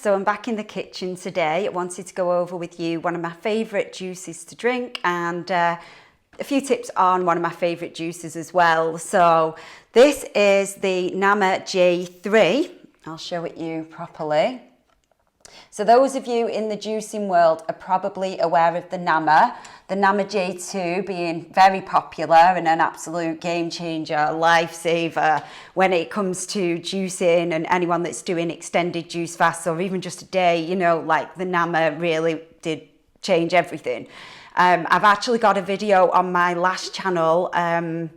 So I'm back in the kitchen today. I wanted to go over with you one of my favourite juices to drink and a few tips on one of my favourite juices as well. So this is the Nama J3. I'll show it you properly. So those of you in the juicing world are probably aware of the Nama J2 being very popular and an absolute game changer, lifesaver when it comes to juicing, and anyone that's doing extended juice fasts or even just a day, you know, like the Nama really did change everything. I've actually got a video on my last channel when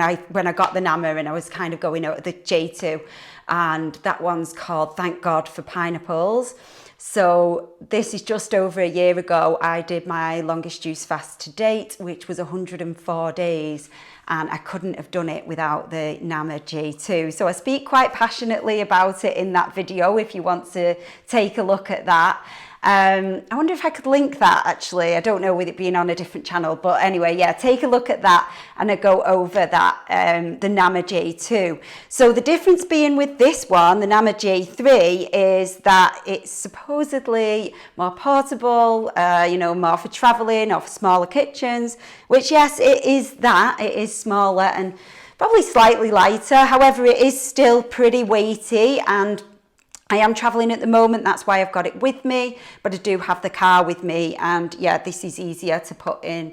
I got the Nama and I was kind of going out the J2, and that one's called Thank God for Pineapples. So this is just over a year ago. I did my longest juice fast to date, which was 104 days, and I couldn't have done it without the Nama J2. So I speak quite passionately about it in that video if you want to take a look at that. I wonder if I could link that actually. I don't know with it being on a different channel, but anyway, yeah, take a look at that and I go over that, the Nama J2. So the difference being with this one, the Nama J3, is that it's supposedly more portable, you know, more for traveling or for smaller kitchens, which yes, it is that. It is smaller and probably slightly lighter. However, it is still pretty weighty, and I am traveling at the moment, that's why I've got it with me, but I do have the car with me, and yeah, this is easier to put in,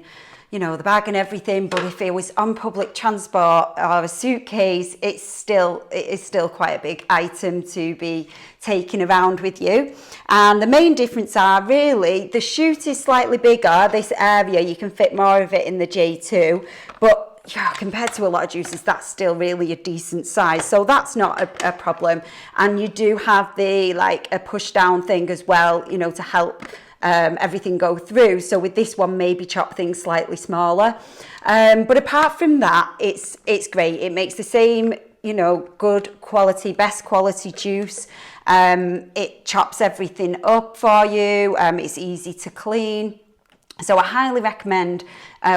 you know, the bag and everything. But if it was on public transport or a suitcase, it is still quite a big item to be taking around with you. And the main difference are really, the chute is slightly bigger, this area, you can fit more of it in the J2, but yeah, compared to a lot of juices, that's still really a decent size. So that's not a problem. And you do have the, like, a push down thing as well, you know, to help everything go through. So with this one, maybe chop things slightly smaller. But apart from that, it's great. It makes the same, you know, good quality, best quality juice. It chops everything up for you. It's easy to clean. So I highly recommend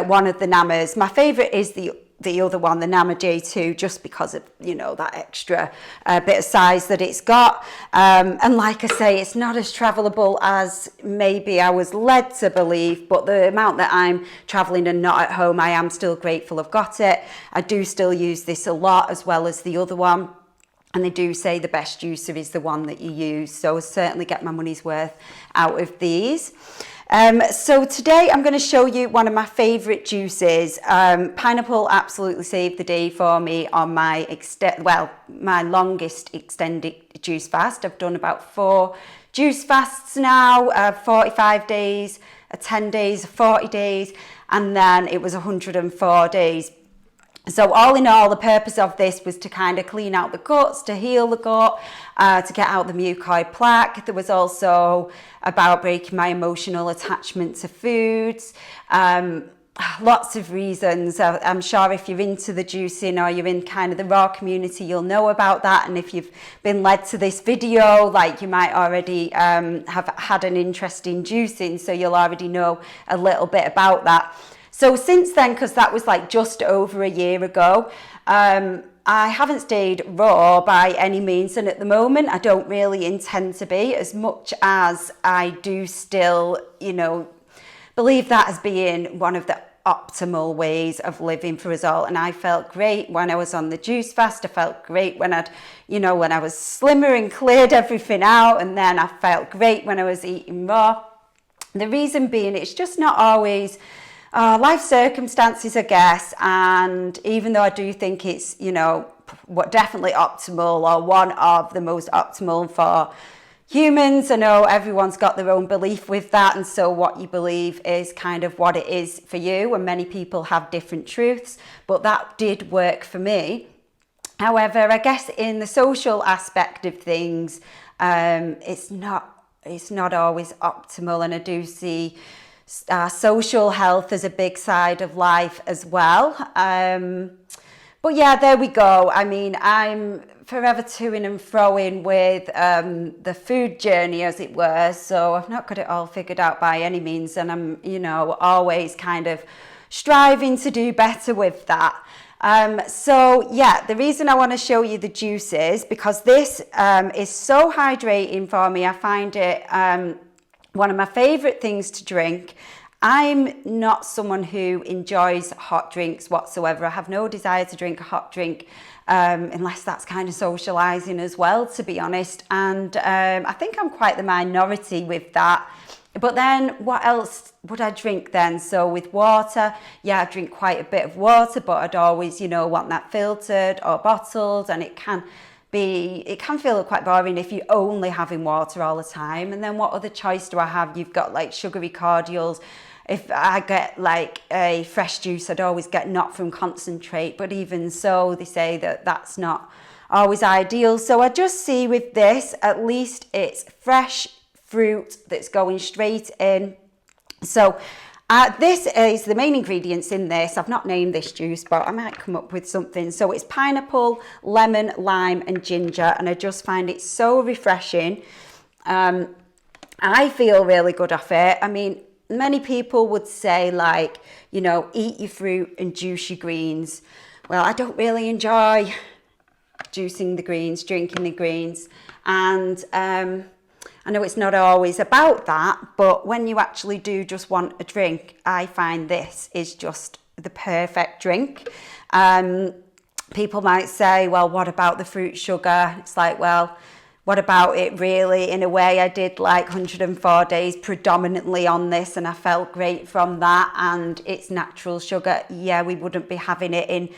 one of the Namas. My favourite is the other one, the Nama J2, just because of, you know, that extra bit of size that it's got. And like I say, it's not as travelable as maybe I was led to believe, but the amount that I'm travelling and not at home, I am still grateful I've got it. I do still use this a lot, as well as the other one. And they do say the best juicer is the one that you use. So I certainly get my money's worth out of these. So today I'm going to show you one of my favourite juices. Pineapple absolutely saved the day for me on my my longest extended juice fast. I've done about 4 juice fasts now, 45 days, 10 days, 40 days, and then it was 104 days. So all in all, the purpose of this was to kind of clean out the guts, to heal the gut, to get out the mucoid plaque. There was also about breaking my emotional attachment to foods. Lots of reasons. I'm sure if you're into the juicing or you're in kind of the raw community, you'll know about that. And if you've been led to this video, like, you might already have had an interest in juicing, so you'll already know a little bit about that. So since then, because that was like just over a year ago, I haven't stayed raw by any means, and at the moment I don't really intend to be, as much as I do still, you know, believe that as being one of the optimal ways of living for us all. And I felt great when I was on the juice fast. I felt great when when I was slimmer and cleared everything out, and then I felt great when I was eating raw. The reason being, it's just not always life circumstances, I guess. And even though I do think it's, you know, what definitely optimal, or one of the most optimal for humans, I know everyone's got their own belief with that, and so what you believe is kind of what it is for you, and many people have different truths, but that did work for me. However, I guess in the social aspect of things, it's not always optimal, and I do see social health as a big side of life as well. But yeah, there we go. I mean, I'm forever toing and froing with the food journey, as it were. So I've not got it all figured out by any means. And I'm, you know, always kind of striving to do better with that. So yeah, the reason I want to show you the juices, because this is so hydrating for me. I find it one of my favorite things to drink. I'm not someone who enjoys hot drinks whatsoever. I have no desire to drink a hot drink unless that's kind of socializing as well, to be honest. And I think I'm quite the minority with that. But then what else would I drink then? So with water, yeah, I drink quite a bit of water, but I'd always, you know, want that filtered or bottled, and it can feel quite boring if you're only having water all the time. And then what other choice do I have? You've got like sugary cordials. If I get like a fresh juice, I'd always get not from concentrate, but even so, they say that that's not always ideal. So I just see with this, at least it's fresh fruit that's going straight in. So this is the main ingredients in this. I've not named this juice, but I might come up with something. So it's pineapple, lemon, lime and ginger, and I just find it so refreshing. I feel really good off it. I mean, many people would say, like, you know, eat your fruit and juice your greens. Well, I don't really enjoy juicing the greens, drinking the greens, and I know it's not always about that, but when you actually do just want a drink, I find this is just the perfect drink. People might say, well, what about the fruit sugar? It's like, well, what about it really? In a way, I did like 104 days predominantly on this, and I felt great from that, and it's natural sugar. Yeah, we wouldn't be having it in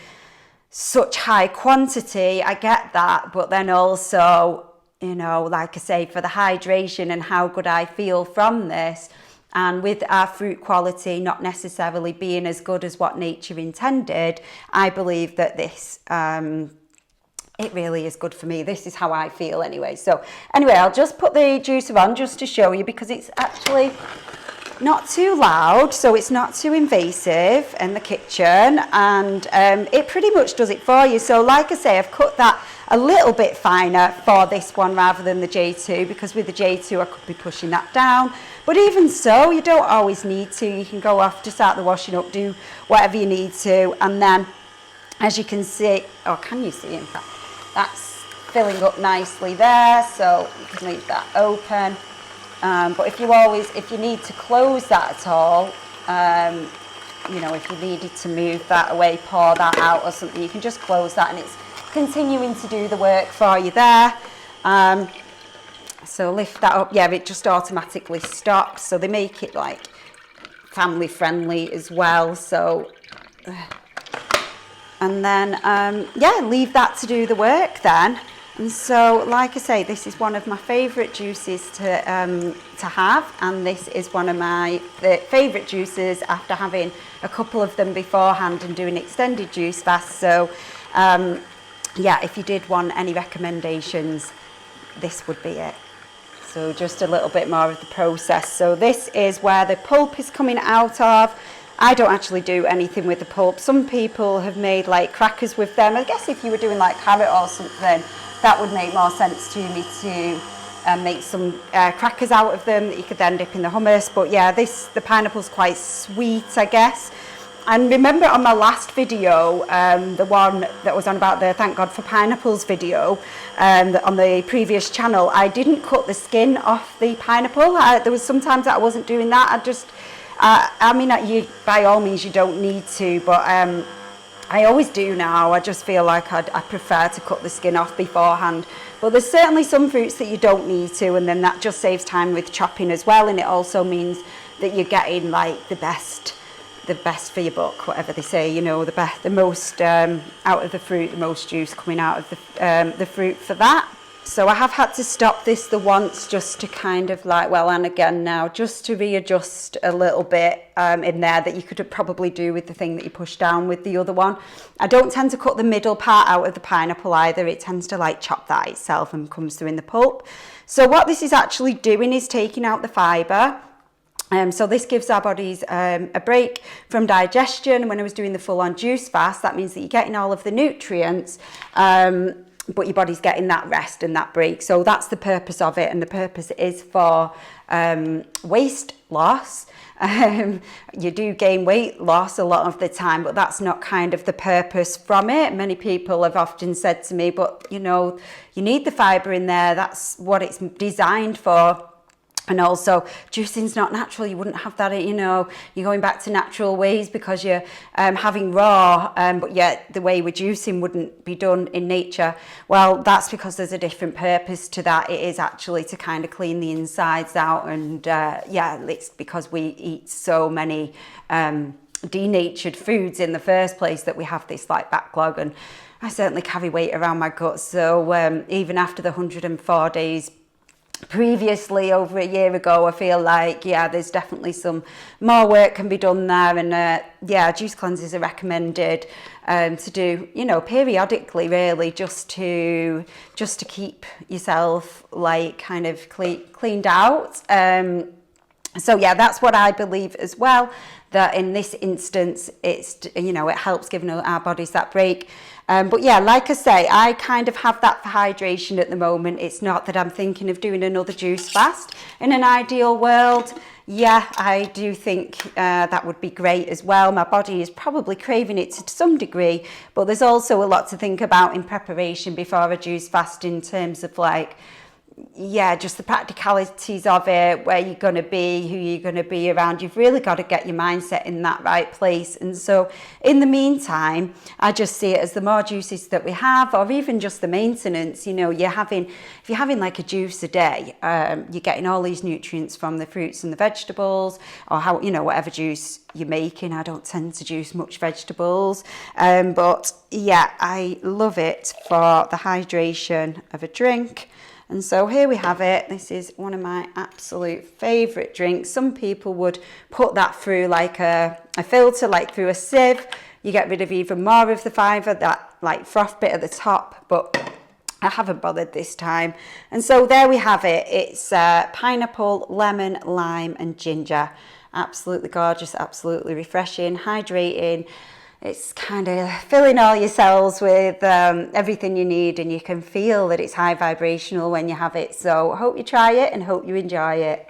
such high quantity, I get that, but then also, you know, like I say, for the hydration and how good I feel from this, and with our fruit quality not necessarily being as good as what nature intended, I believe that this, it really is good for me. This is how I feel anyway. So anyway, I'll just put the juicer on just to show you, because it's actually not too loud, so it's not too invasive in the kitchen, and it pretty much does it for you. So like I say, I've cut that a little bit finer for this one rather than the J2, because with the J2 I could be pushing that down, but even so, you don't always need to. You can go off, just start the washing up, do whatever you need to, and then as you can see, or can you see, in fact, that's filling up nicely there, so you can leave that open. But if you need to close that at all, you know, if you needed to move that away, pour that out or something, you can just close that, and it's continuing to do the work for you there. So lift that up. Yeah, it just automatically stops. So they make it like family friendly as well. So, and then, yeah, leave that to do the work then. And so, like I say, this is one of my favourite juices to have, and this is one of my favourite juices after having a couple of them beforehand and doing extended juice fast. So, yeah, if you did want any recommendations, this would be it. So just a little bit more of the process. So this is where the pulp is coming out of. I don't actually do anything with the pulp. Some people have made like crackers with them. I guess if you were doing like carrot or something, that would make more sense to me to make some crackers out of them that you could then dip in the hummus. But yeah, the pineapple's quite sweet, I guess. And remember on my last video, the one that was on about the Thank God for Pineapples video, on the previous channel, I didn't cut the skin off the pineapple. There was sometimes that I wasn't doing that. I mean, you by all means you don't need to, but I always do now. I just feel like I prefer to cut the skin off beforehand. But there's certainly some fruits that you don't need to, and then that just saves time with chopping as well, and it also means that you're getting like the best for your buck, whatever they say, you know, the most out of the fruit, the most juice coming out of the fruit for that. So I have had to stop this the once just to kind of like, well, and again now, just to readjust a little bit in there that you could probably do with the thing that you push down with the other one. I don't tend to cut the middle part out of the pineapple either. It tends to like chop that itself and comes through in the pulp. So what this is actually doing is taking out the fibre. So this gives our bodies a break from digestion. When I was doing the full-on juice fast, that means that you're getting all of the nutrients but your body's getting that rest and that break. So that's the purpose of it, and the purpose is for waist loss. You do gain weight loss a lot of the time, but that's not kind of the purpose from it. Many people have often said to me, but you know, you need the fibre in there, that's what it's designed for. And also, juicing's not natural. You wouldn't have that, you know, you're going back to natural ways because you're having raw, but yet the way we're juicing wouldn't be done in nature. Well, that's because there's a different purpose to that. It is actually to kind of clean the insides out. And yeah, it's because we eat so many denatured foods in the first place that we have this like backlog. And I certainly carry weight around my gut. So even after the 104 days previously, over a year ago, I feel like, yeah, there's definitely some more work can be done there. And yeah, juice cleanses are recommended to do, you know, periodically, really, just to keep yourself like kind of cleaned out. So yeah, that's what I believe as well, that in this instance, it's, you know, it helps giving our bodies that break. But yeah, like I say, I kind of have that for hydration at the moment. It's not that I'm thinking of doing another juice fast. In an ideal world, yeah, I do think that would be great as well. My body is probably craving it to some degree, but there's also a lot to think about in preparation before a juice fast in terms of like, yeah, just the practicalities of it, where you're going to be, who you're going to be around. You've really got to get your mindset in that right place. And so in the meantime, I just see it as the more juices that we have, or even just the maintenance, you know, if you're having like a juice a day, you're getting all these nutrients from the fruits and the vegetables, or how, you know, whatever juice you're making. I don't tend to juice much vegetables, but yeah, I love it for the hydration of a drink. And so here we have it. This is one of my absolute favourite drinks. Some people would put that through like a filter, like through a sieve. You get rid of even more of the fibre, that like froth bit at the top, but I haven't bothered this time. And so there we have it. It's pineapple, lemon, lime and ginger. Absolutely gorgeous, absolutely refreshing, hydrating. It's kind of filling all your cells with everything you need, and you can feel that it's high vibrational when you have it. So I hope you try it and hope you enjoy it.